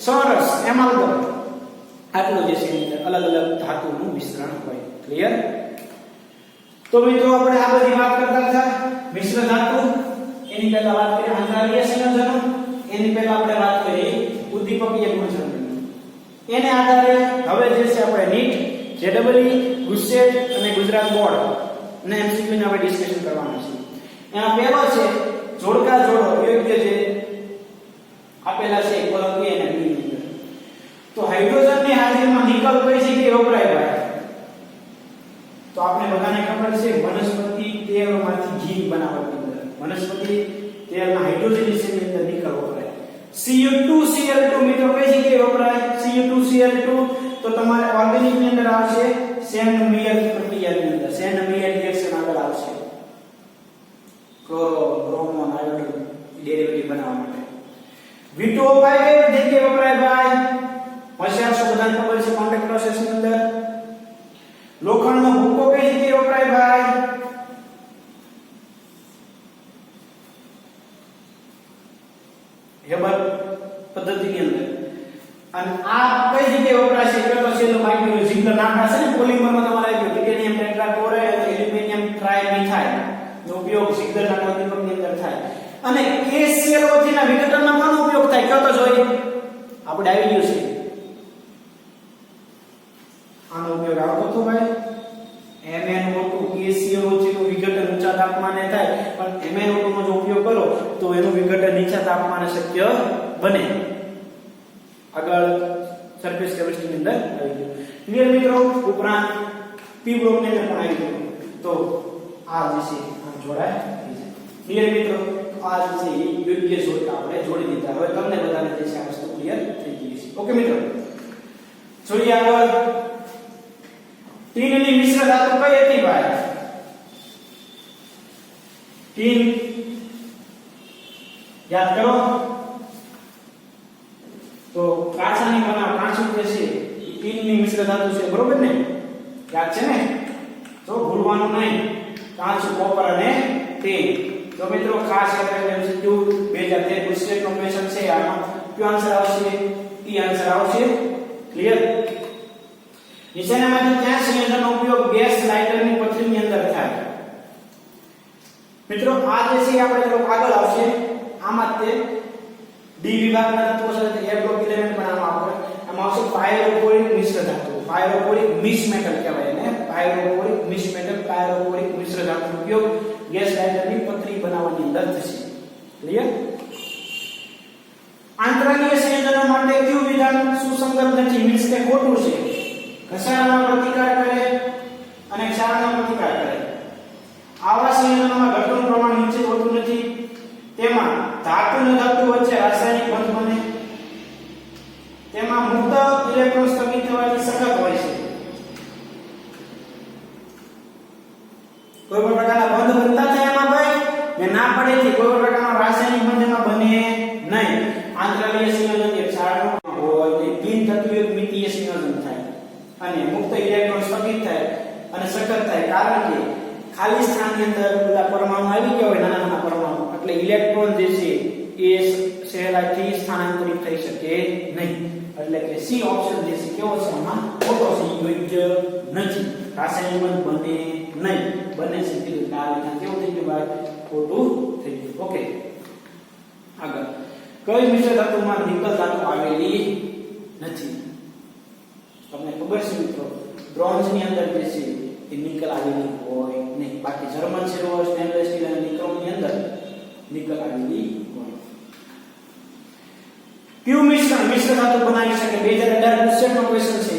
Speaker 1: સંરસ, એમાલ્ગમ. આટલું જે છે એની અંદર અલગ અલગ ધાતુનું મિશ્રણ હોય. ક્લિયર? તો મિત્રો આપણે આ બધી વાત કરતા હતા મિશ્ર ધાતુ. એની પહેલા વાત કરી આંતરિક સંયોજનો, એની પહેલા આપણે વાત કરી ઉદ્દીપકીય ગુણધર્મો. એને આધારે હવે જે છે આપણે નીટ, જેડબલઈ, ગુજસેટ અને ગુજરાત બોર્ડ અને એમસીક્યુ ને આપણે ડિસ્કશન કરવાનું છે. એમાં પહેલો છે જોડકા જોડો યોગ્ય જે આપેલા છે કોલમ A અને B ની અંદર. તો હાઇડ્રોજનની હાજરીમાં નિકલ કઈ જગ્યાએ વપરાય ભાઈ? તો આપણે બધાને ખબર છે વનસ્પતિ તેલમાંથી ઘી બનાવવાની અંદર વનસ્પતિ તેલના હાઇડ્રોજનેશનની અંદર નિકલ વપરાય. Cu2Cl2 મિત્રો કઈ જગ્યાએ વપરાય? Cu2Cl2 તો તમારે ઓર્ગેનિક ની અંદર આવશે સેન્ડ-મેયર પ્રક્રિયાની અંદર, સેન્ડ-મેયર રિએક્શન આગળ આવશે ક્લોરો બ્રોમો આયોડિન ડેરિવેટિવ બનાવવા માટે. V2O5 કઈ જગ્યાએ વપરાય ભાઈ? હોશિયાર છો બધાને ખબર છે કોન્ટેક્ટ પ્રોસેસ ની અંદર. લોખંડનો ભૂકો કઈ જગ્યાએ વપરાય ભાઈ? હેબર પદ્ધતિની અંદર. અને આ કઈ જગ્યાએ વપરાય છે? પેલો છેલ્લો માઇક્રો ઝિંકર નાખા છે ને પોલિમરમાં તમારે આવ્યું ટિટેનિયમ ટેટ્રાક્લોરાઇડ અને એલ્યુમિનિયમ ટ્રાઇમિથાઇલ નો ઉપયોગ ઝિંકરના ઉદ્દીપકની અંદર થાય. અને KClO3 ના વિઘટનમાં કોનો ઉપયોગ થાય? કયો તો જોઈએ આપણે આવી ગયું છે. આનો ઉપયોગ આવતો તો ભાઈ MnO2 KClO3 નું વિઘટન ઊંચા તાપમાને થાય, પણ MnO2 નો જો ઉપયોગ કરો તો એનું વિઘટન નીચા તાપમાને શક્ય બને. આગળ સરફેસ કેમિસ્ટ્રી ની અંદર આવી ગયું. ક્લિયર મિત્રો? ઉપરાંત P બ્લોક ની અંદર પણ આવી ગયું. તો આ જે છે આ જોડાય થઈ જાય. ક્લિયર મિત્રો? આ જે છે યોગ્ય જોડકા આપણે જોડી દીધા. હવે તમને બધાને જે છે આ વસ્તુ ક્લિયર થઈ ગઈ છે. ઓકે મિત્રો, જોઈએ આગળ. ટીનની મિશ્ર ધાતુ કઈ હતી ભાઈ? ટીન યાદ કરો તો કાચની કાચું જે છે એ ટીનની મિશ્ર ધાતુ છે, બરોબર ને? યાદ છે ને? તો ભૂલવાનું નહીં. કાચું, કોપર અને ટીન. તો મિત્રો ખાસ યાદ એમસીક્યુ 2013 ગુજસેટ નો ક્વેશ્ચન છે. આમાં કયો આન્સર આવશે? ઈ આન્સર આવશે. ક્લિયર? નીચેનામાંથી કયા સંયોજનનો ઉપયોગ ગેસ લાઇટરની પથરીની અંદર થાય? મિત્રો આ જે છે આપણે થોડું આગળ આવશે. આમાં તે ડી વિભાગના તત્વો છે એ બ્લોક એલિમેન્ટ પણ આમાં આવશે પાયરોપોરિક મિશ્ર ધાતુ. પાયરોપોરિક મિસ મેટલ કહેવાય એને. પાયરોપોરિક મિસ મેટલ, પાયરોપોરિક મિશ્ર ધાતુનો ઉપયોગ ગેસ લાઇટરની પતરી બનાવવાની અંદર થશે. ક્લિયર? આંતરાલીય સંયોજનો માટે કયું વિધાન સુસંગત નથી, મીન્સ કે ખોટું છે? ઘસારાનો પ્રતિકાર કરે અને ક્ષારનો પ્રતિકાર કરે. આવા સંયોજનોમાં ઘટકનું પ્રમાણ નીચે હોતું નથી. તેમાં ધાતુ અને ધાતુ વચ્ચે રાસાયણિક બંધ બને. તેમાં મુક્ત ઇલેક્ટ્રોન સ્થગિત થવાથી સખત હોય છે. કોઈ પણ પ્રકારના બંધ બનતા થાય એમાં ભાઈ મેં ના પડેથી કોઈ પણ પ્રકારનો રાસાયણિક બંધ એમાં બને નહીં. આંતરાલીય સંયોજન એ ક્ષારનો હોય તે બિન તત્વીય મિતીય સંયોજન થાય અને મુક્ત ઇલેક્ટ્રોન સ્થગિત થાય અને સખત થાય. કારણ કે ખાલી સ્થાનની અંદર બધા પરમાણુ આવી ગયા હોય, નાના નાના પરમાણુ, એટલે ઇલેક્ટ્રોન જે છે એ સહેલાઈથી સ્થાનાંતરિત થઈ શકે નહીં. એટલે કે સી ઓપ્શન જે છે કેવો છે આમાં ખોટો છે, યોગ્ય નથી. રાસાયણિક બંધ બને નહીં. બને છે કીધું કે આ વિધાન કેવું થઈ ગયું ભાઈ? ખોટું થઈ ગયું. ઓકે, આગળ કઈ મિશ્ર ધાતુમાં નિકલ ધાતુ આવેલી નથી? તમને ખબર છે મિત્રો, બ્રોન્ઝ ની અંદર જે છે એ નિકલ આવેલી હોય નહીં. બાકી જર્મન સિલ્વર, સ્ટેનલેસ સ્ટીલ અને નિક્રોમ ની અંદર નિકલ આવેલી હોય. કયું મિશ્રણ મિશ્ર ધાતુ બનાવી શકે? 2018 ક્વેશ્ચન નો ક્વેશ્ચન છે.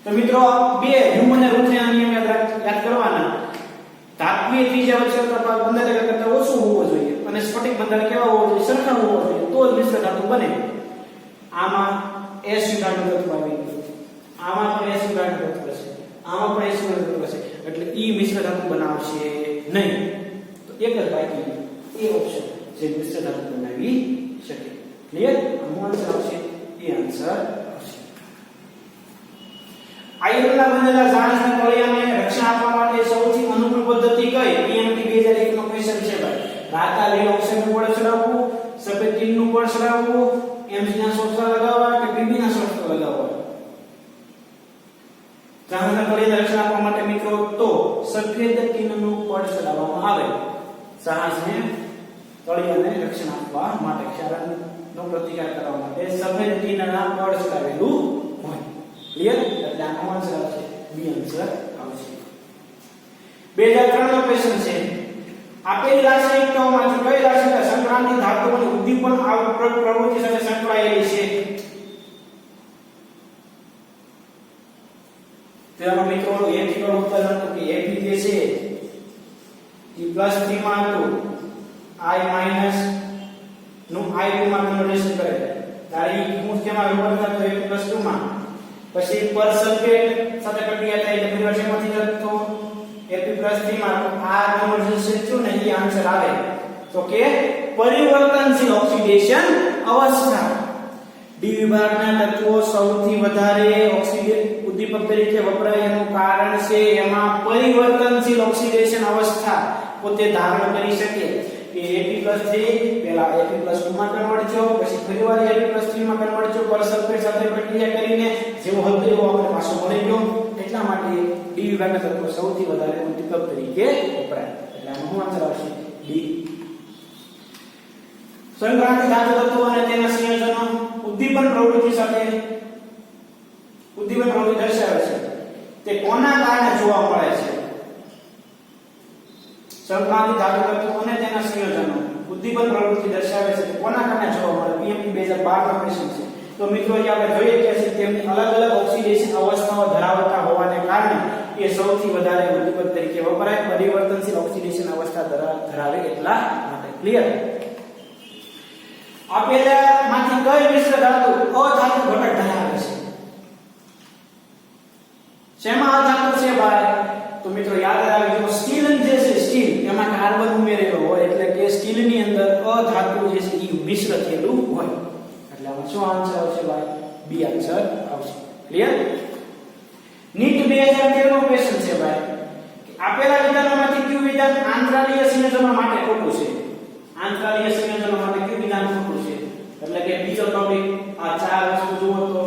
Speaker 1: તો મિત્રો બે હ્યુમ અને રુથિયા નિયમ યાદ કરવાના. ધાત્વીય ત્રિજ્યા વચ્ચે તફાવત 15% કરતા ઓછું હોવો જોઈએ અને સ્ફટિક બંધન કેવા હોવો જોઈએ? સરખા હોવો જોઈએ, તો જ મિશ્ર ધાતુ બને. આમાં S વિભાગનું તત્વ આવી ગયું, આમાં પણ S વિભાગનું તત્વ છે, આમાં પણ S વિભાગનું તત્વ છે, એટલે ઈ મિશ્ર ધાતુ બનાવશે નહીં. તો એક જ બાકી એ ઓપ્શન જે મિશ્ર ધાતુ બનાવી શકે. ક્લિયર? આનો આન્સર આવશે એ આન્સર આવશે. આયર્નના બનેલા જાળીના તળિયાને રક્ષણ આપવા માટે સૌથી અનુકૂળ પદ્ધતિ કઈ? PMT 2001 નો ક્વેશ્ચન છે ભાઈ. રાતા લીલ ઓક્સાઇડનું પડ ચડાવવું, સફેદ ટીનનું પડ ચડાવવું, Mg ના સોર્સર લગાવવા કે Pb ના સોર્સર લગાવવા? જાળીના તળિયાને રક્ષણ આપવા માટે મિત્રો તો સફેદ ટીનનું પડ ચડાવવામાં આવે. જહાજને તળિયાને રક્ષણ આપવા માટે, ક્ષારનો પ્રતિકાર કરવા માટે સફેદ ટીનના પડ ચડાવેલું હોય. ક્લિયર? એટલે આનો આન્સર આવશે બી આન્સર આવશે. 2003 નો ક્વેશ્ચન છે. આપેલી રાસાયણિકતાઓમાંથી કઈ રાસાયણિકતા સંક્રાંતિ ધાતુઓની ઉદ્દીપન પ્રવૃત્તિ સાથે સંકળાયેલી છે? તેનો મિત્રો એથિકલ ઉત્તર હતું કે Ap જે છે એ +3 માં હતું, I- નું I2 માં કન્વર્ઝન કરે. તારી હું કેમાં રૂપાંતર થતો Ap+2 માં. પછી પર સલ્ફેટ સાથે પ્રક્રિયા થાય એટલે પરિવર્તનમાંથી જતો Ap+3 માં આ કન્વર્ઝન થયું ને એ આન્સર આવે. તો કે પરિવર્તનશીલ ઓક્સિડેશન અવસ્થા. ડી વિભાગના તત્વો સૌથી વધારે ઉદ્દીપક તરીકે વપરાય એનું કારણ છે એમાં પરિવર્તનશીલ ઓક્સિડેશન અવસ્થા પોતે ધારણ કરી શકે. કે Ap+3 પહેલા Ap+2 માં કન્વર્ટ થયો, પછી ફરીવાર Ap+3 માં કન્વર્ટ થયો, પર સલ્ફેટ સાથે પ્રક્રિયા કરીને જેવો હતો એવો આપણે પાછો મળી ગયો. એટલા માટે ડી વિભાગના તત્વો સૌથી વધારે ઉદ્દીપક તરીકે વપરાય. એટલે આનો આન્સર આવશે ડી. સંક્રાંતિ ધાતુ તત્વો અને તેના સંયોજનો ઉદ્દીપન પ્રવૃત્તિ દર્શાવે છે. તે કોના કારણે જોવા મળે છે? સંક્રાંતિ ધાતુ તત્વો અને તેના સંયોજનો ઉદ્દીપન પ્રવૃત્તિ દર્શાવે છે. કોના કારણે જોવા મળે? PMT 2012 નો ક્વેશ્ચન છે. તો મિત્રો અહીં આપણે જોઈએ કે તેમની અલગ અલગ ઓક્સિડેશન અવસ્થાઓ ધરાવતા હોવાને કારણે એ સૌથી વધારે ઉદ્દીપક તરીકે વપરાય. પરિવર્તનશીલ ઓક્સિડેશન અવસ્થા ધરાવે એટલા માટે. ક્લિયર? આપેલામાંથી કઈ મિશ્ર ધાતુ અધાતુ ઘટક ધરાવે છે? શેમાં અધાતુ છે ભાઈ? તો મિત્રો યાદ રાખજો, સ્ટીલ જે છે સ્ટીલ એમાં કાર્બન ઉમેરેલો હોય એટલે કે સ્ટીલ ની અંદર અધાતુ જે છે એ મિશ્ર થયેલું હોય. એટલે આમાં શું આન્સર આવશે ભાઈ? બી આન્સર આવશે. ક્લિયર? નીટ 2013 નો ક્વેશ્ચન છે ભાઈ. આપેલા વિધાનોમાંથી કયું વિધાન આંતરાલીય સંયોજનો માટે ખોટું છે? આંતરાલીય સંયોજનો માટે કયું વિધાન ખોટું છે? એટલે કે બીજો ટોપિક આ ચાર વસ્તુ જુઓ તો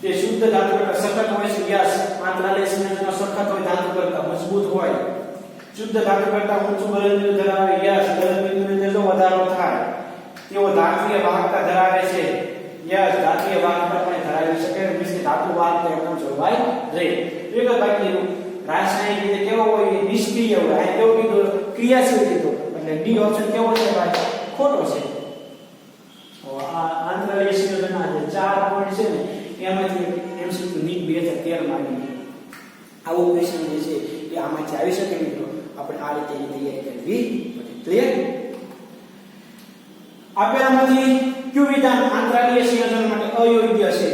Speaker 1: તે શુદ્ધ ધાતુ કરતા સખત હોય છે. યસ, આંતરાલીય સંયોજનો સખત હોય, ધાતુ કરતા મજબૂત હોય. શુદ્ધ ધાતુ કરતા ઊંચું ગલનબિંદુ ધરાવે. યસ, ગલનબિંદુની અંદર જો વધારો થાય. તેઓ ધાત્વીય વાહકતા ધરાવે છે. યસ, ધાત્વીય વાહકતા પણ ધરાવી શકે, મીન્સ કે ધાતુ વાહકતા એકદમ જળવાઈ રહે. એક બાકી રાસાયણિક રીતે કેવો હોય? નિષ્ક્રિય હોય. આ કેવું કીધું? ક્રિયાશીલ કીધું. એટલે ડી ઓપ્શન કેવો છે ભાઈ? ખોટો છે. તો આ આંતરરાષ્ટ્રીય સંયોજનના જે 4 પોઈન્ટ છે ને એમાંથી એમસીક્યુ નીટ 2013 માં આવી. આવો ક્વેશ્ચન જે છે એ આમાંથી આવી શકે મિત્રો. આપણે આ રીતે તૈયારી કરવી પડે. ક્લિયર? આપેલામાંથી કયું વિધાન આંતરરાષ્ટ્રીય સંયોજન માટે અયોગ્ય છે?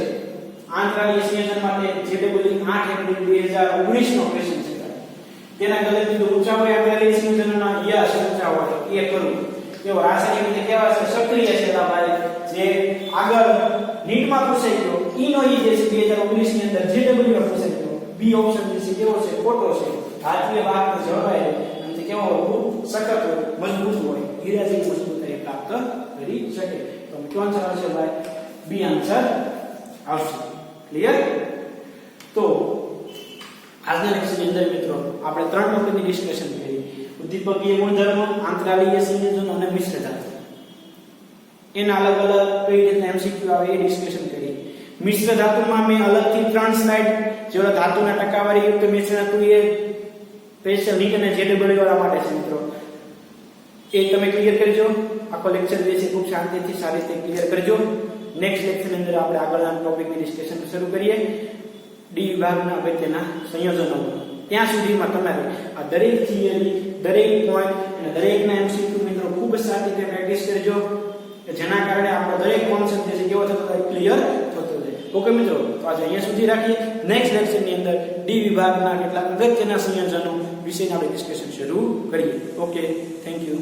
Speaker 1: આંતરરાષ્ટ્રીય સંયોજન માટે JEE 8 એપ્રિલ 2019 નો ક્વેશ્ચન છે. તેના ગલત કીધું ઊંચા હોય આંતરરાષ્ટ્રીય સંયોજનના યસ ઊંચા હોય એ કરું. તેઓ રાસાયણિક રીતે કેવા છે? સક્રિય છે ભાઈ. જે આગળ નીટમાં પૂછાઈ ગયો ઈ નો ઈ જે છે 2019 ની અંદર JEE માં પૂછાઈ ગયો. બી ઓપ્શન જે છે કેવો છે? ખોટો છે. ધાત્વીય વાહક જળવાય અને કેવો ખૂબ સખત હોય, મજબૂત હોય, હીરા જેવી મજબૂતાઈ પ્રાપ્ત કરી શકે. તો કયો આન્સર આવશે ભાઈ? બી આન્સર આવશે. ક્લિયર? તો આજના લેક્ચરની અંદર મિત્રો આપણે 3 ટોપિકની ડિસ્કશન કરી. ઉદ્દીપકીય ગુણધર્મ, આંતરરાષ્ટ્રીય સંયોજન અને મિશ્ર ધાતુ. એના અલગ અલગ કઈ રીતના એમસીક્યુ આવે એ ડિસ્કશન કરી. મિશ્ર ધાતુમાં મેં અલગથી 3 સ્લાઇડ જેવા ધાતુના ટકાવારી યુક્ત મિશ્રણ હતું એ સ્પેશિયલ નીટ અને JEE વાળા માટે છે મિત્રો. એ તમે ક્લિયર કરજો. આખો લેક્ચર જે છે ખૂબ શાંતિથી સારી રીતે ક્લિયર કરજો. નેક્સ્ટ લેક્ચરની અંદર આપણે આગળના ટોપિકની ડિસ્કશન શરૂ કરીએ. ડી વિભાગના અગત્યના સંયોજનો. ત્યાં સુધીમાં તમારે આ દરેક થિયરી, દરેક પોઈન્ટ અને દરેકના એમસીક્યુ મિત્રો ખૂબ સારી રીતે પ્રેક્ટિસ કરજો, જેના કારણે આપણો દરેક કોન્સેપ્ટ જે છે કેવો થતો જાય? ક્લિયર થતો જાય. ઓકે મિત્રો, તો આજે અહીંયા સુધી રાખીએ. નેક્સ્ટ લેક્ચરની અંદર ડી વિભાગના કેટલાક અગત્યના સંયોજનો વિશેના આપણે ડિસ્કશન શરૂ કરીએ. Okay, thank you.